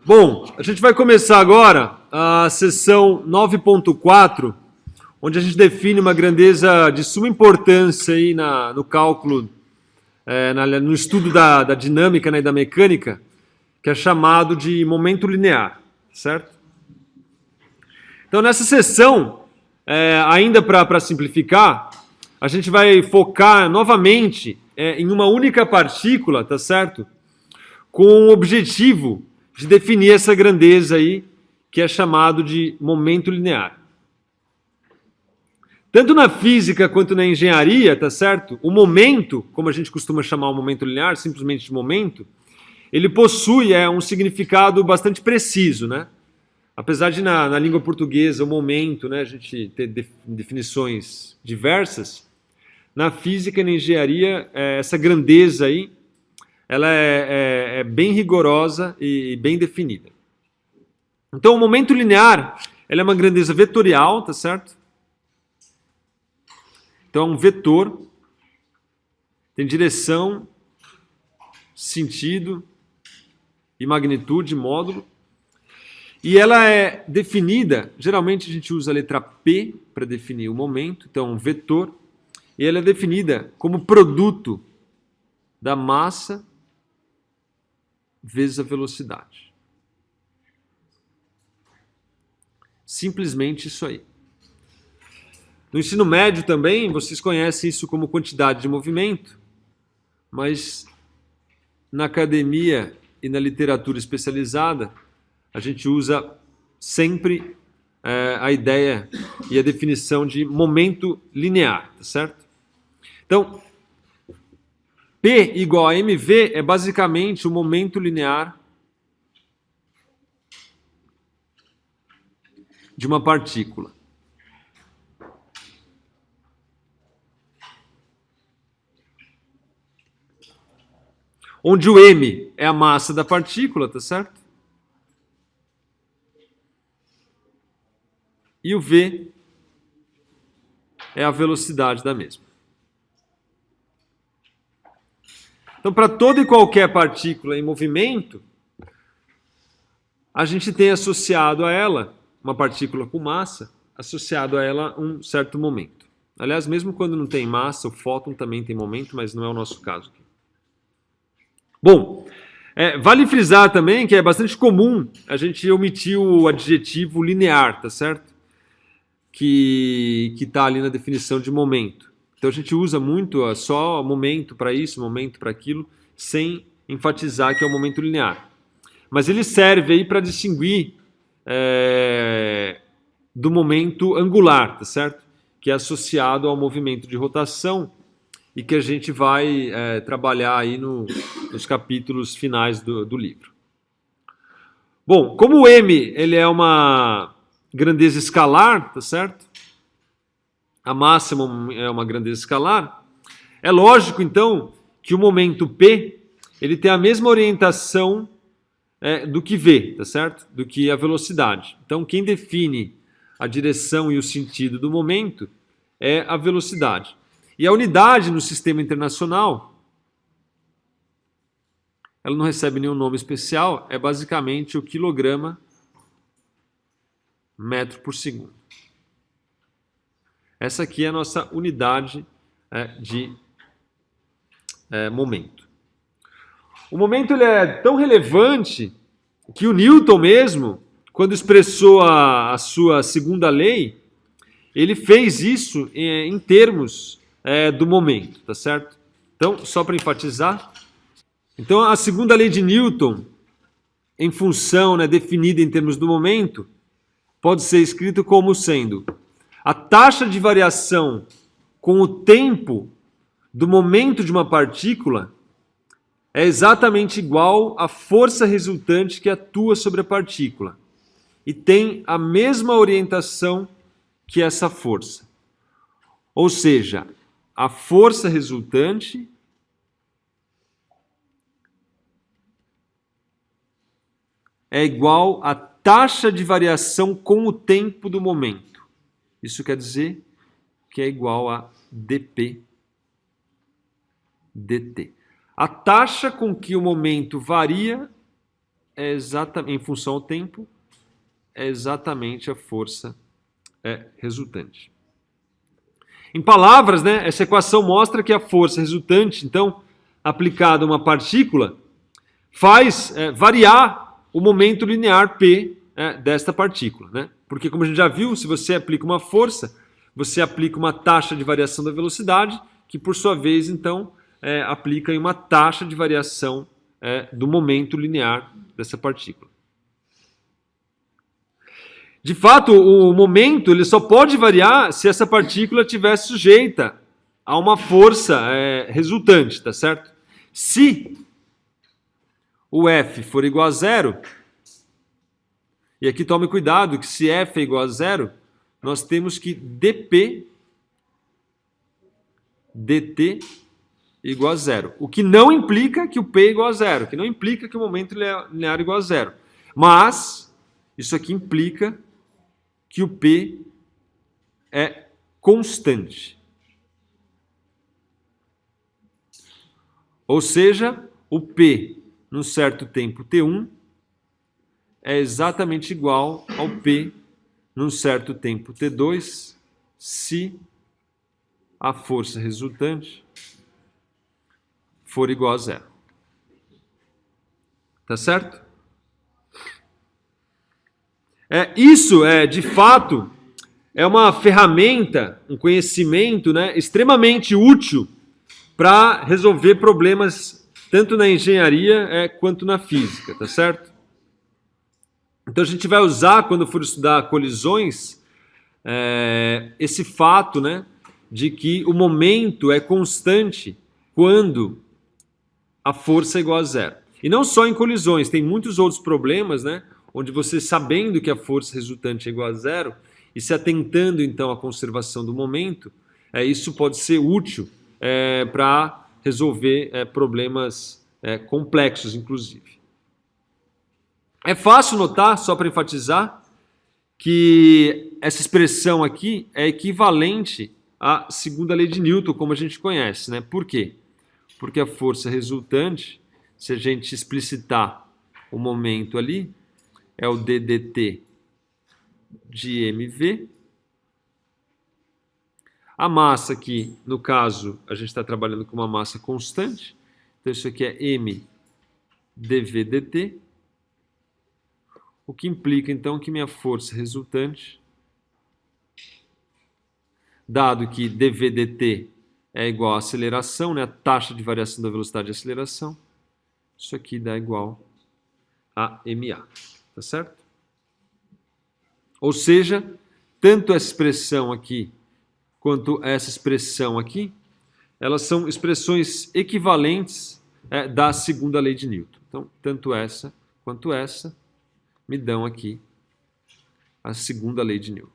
Bom, a gente vai começar agora a sessão 9.4, onde a gente define uma grandeza de suma importância aí no cálculo, no estudo da dinâmica, né, e da mecânica, que é chamado de momento linear, certo? Então, nessa sessão, ainda para simplificar, a gente vai focar novamente em uma única partícula, tá certo? Com o objetivo de definir essa grandeza aí, que é chamado de momento linear. Tanto na física quanto na engenharia, tá certo? O momento, como a gente costuma chamar o momento linear, simplesmente de momento, ele possui um significado bastante preciso, né? Apesar de na língua portuguesa o momento, né, a gente ter definições diversas, na física e na engenharia essa grandeza aí, ela é bem rigorosa e bem definida. Então, o momento linear, ela é uma grandeza vetorial, tá certo? Então, é um vetor, tem direção, sentido e magnitude, módulo. E ela é definida, geralmente a gente usa a letra P para definir o momento, então um vetor, e ela é definida como produto da massa vezes a velocidade. Simplesmente isso aí. No ensino médio também, vocês conhecem isso como quantidade de movimento, mas na academia e na literatura especializada, a gente usa sempre a ideia e a definição de momento linear, tá certo? Então, P igual a mv é basicamente o momento linear de uma partícula. Onde o m é a massa da partícula, tá certo? E o v é a velocidade da mesma. Então, para toda e qualquer partícula em movimento, a gente tem associado a ela, uma partícula com massa, associado a ela um certo momento. Aliás, mesmo quando não tem massa, o fóton também tem momento, mas não é o nosso caso aqui. Bom, vale frisar também que é bastante comum a gente omitir o adjetivo linear, tá certo? Que está ali na definição de momento. Então a gente usa muito só momento para isso, momento para aquilo, sem enfatizar que é o momento linear. Mas ele serve aí para distinguir do momento angular, tá certo? Que é associado ao movimento de rotação e que a gente vai trabalhar aí nos capítulos finais do livro. Bom, como o m ele é uma grandeza escalar, tá certo? A massa é uma grandeza escalar. É lógico, então, que o momento P ele tem a mesma orientação do que V, tá certo? Do que a velocidade. Então, quem define a direção e o sentido do momento é a velocidade. E a unidade no sistema internacional, ela não recebe nenhum nome especial, é basicamente o quilograma metro por segundo. Essa aqui é a nossa unidade de momento. O momento ele é tão relevante que o Newton mesmo, quando expressou a sua segunda lei, ele fez isso em termos do momento, tá certo? Então, só para enfatizar, então a segunda lei de Newton, em função, definida em termos do momento, pode ser escrito como sendo a taxa de variação com o tempo do momento de uma partícula é exatamente igual à força resultante que atua sobre a partícula e tem a mesma orientação que essa força. Ou seja, a força resultante é igual à taxa de variação com o tempo do momento. Isso quer dizer que é igual a dp dt. A taxa com que o momento varia é exatamente, em função ao tempo, é exatamente a força resultante. Em palavras, né, essa equação mostra que a força resultante, então, aplicada a uma partícula, faz variar o momento linear P desta partícula, né? Porque, como a gente já viu, se você aplica uma força, você aplica uma taxa de variação da velocidade, que por sua vez, então, aplica em uma taxa de variação do momento linear dessa partícula. De fato, o momento ele só pode variar se essa partícula estiver sujeita a uma força resultante, tá certo? Se o F for igual a zero, e aqui tome cuidado que se F é igual a zero, nós temos que dP dt igual a zero. O que não implica que o P é igual a zero, que não implica que o momento linear é igual a zero. Mas isso aqui implica que o P é constante. Ou seja, o P num certo tempo t1 é exatamente igual ao P num certo tempo t2 se a força resultante for igual a zero. Tá certo? Isso de fato, é uma ferramenta, um conhecimento, né, extremamente útil para resolver problemas tanto na engenharia quanto na física, tá certo? Então a gente vai usar, quando for estudar colisões, esse fato, né, de que o momento é constante quando a força é igual a zero. E não só em colisões, tem muitos outros problemas, né, onde você, sabendo que a força resultante é igual a zero e se atentando então à conservação do momento, isso pode ser útil para resolver problemas complexos, inclusive. É fácil notar, só para enfatizar, que essa expressão aqui é equivalente à segunda lei de Newton, como a gente conhece, né? Por quê? Porque a força resultante, se a gente explicitar o momento ali, é o ddt de mv. A massa aqui, no caso, a gente está trabalhando com uma massa constante, então isso aqui é m dv dt, o que implica então que minha força resultante, dado que dv dt é igual à aceleração, né, a taxa de variação da velocidade de aceleração, isso aqui dá igual a ma, tá certo? Ou seja, tanto essa expressão aqui quanto essa expressão aqui, elas são expressões equivalentes da segunda lei de Newton. Então, tanto essa quanto essa me dão aqui a segunda lei de Newton.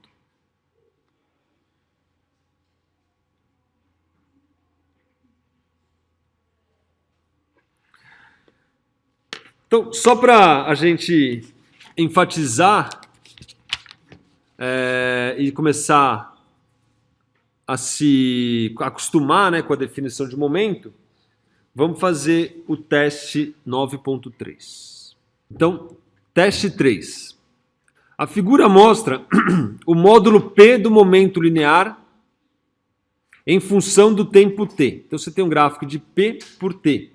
Então, só para a gente enfatizar e começar a se acostumar, né, com a definição de momento, vamos fazer o teste 9.3. Então, teste 3. A figura mostra o módulo P do momento linear em função do tempo t. Então, você tem um gráfico de P por t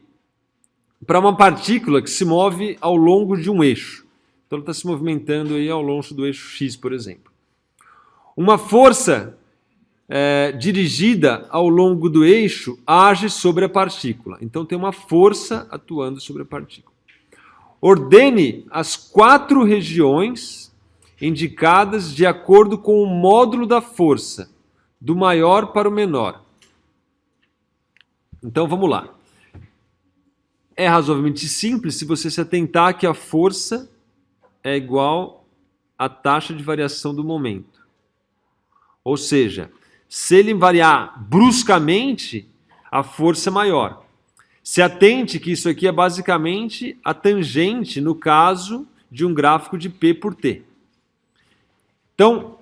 para uma partícula que se move ao longo de um eixo. Então, ela está se movimentando aí ao longo do eixo x, por exemplo. Uma força dirigida ao longo do eixo age sobre a partícula. Então, tem uma força atuando sobre a partícula. Ordene as 4 regiões indicadas de acordo com o módulo da força, do maior para o menor. Então, vamos lá. É razoavelmente simples se você se atentar que a força é igual à taxa de variação do momento. Ou seja, se ele variar bruscamente, a força é maior. Se atente que isso aqui é basicamente a tangente no caso de um gráfico de P por T. Então,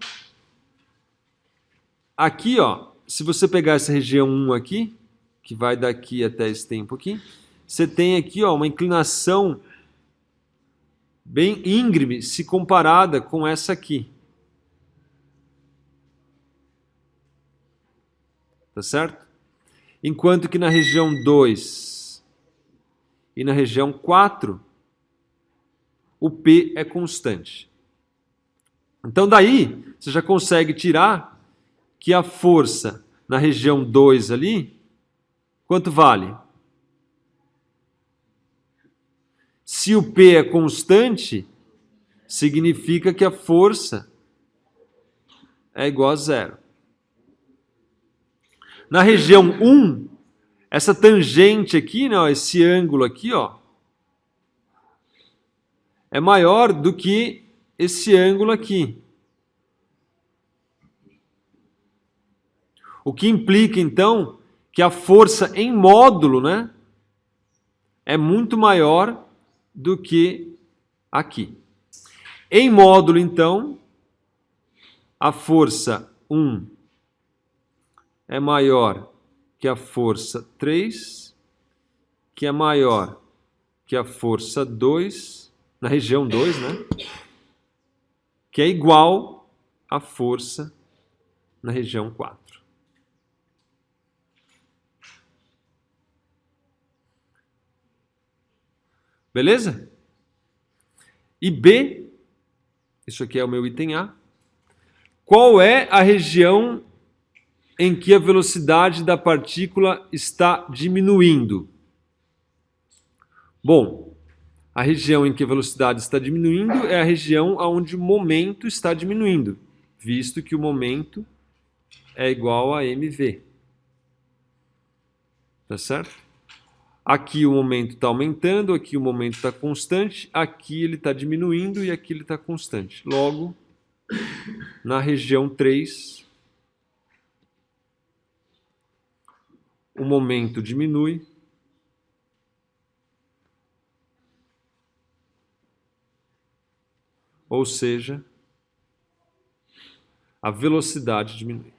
aqui, ó, se você pegar essa região 1 aqui, que vai daqui até esse tempo aqui, você tem aqui, ó, uma inclinação bem íngreme se comparada com essa aqui. Tá certo? Enquanto que na região 2 e na região 4, o P é constante. Então daí, você já consegue tirar que a força na região 2 ali, quanto vale? Se o P é constante, significa que a força é igual a zero. Na região 1, essa tangente aqui, né, esse ângulo aqui, ó, é maior do que esse ângulo aqui. O que implica, então, que a força em módulo, né, é muito maior do que aqui. Em módulo, então, a força 1 é maior que a força 3, que é maior que a força 2, na região 2, né? Que é igual à força na região 4. Beleza? E B, isso aqui é o meu item A. Qual é a região em que a velocidade da partícula está diminuindo? Bom, a região em que a velocidade está diminuindo é a região onde o momento está diminuindo, visto que o momento é igual a mv. Tá certo? Aqui o momento está aumentando, aqui o momento está constante, aqui ele está diminuindo e aqui ele está constante. Logo, na região 3, o momento diminui, ou seja, a velocidade diminui.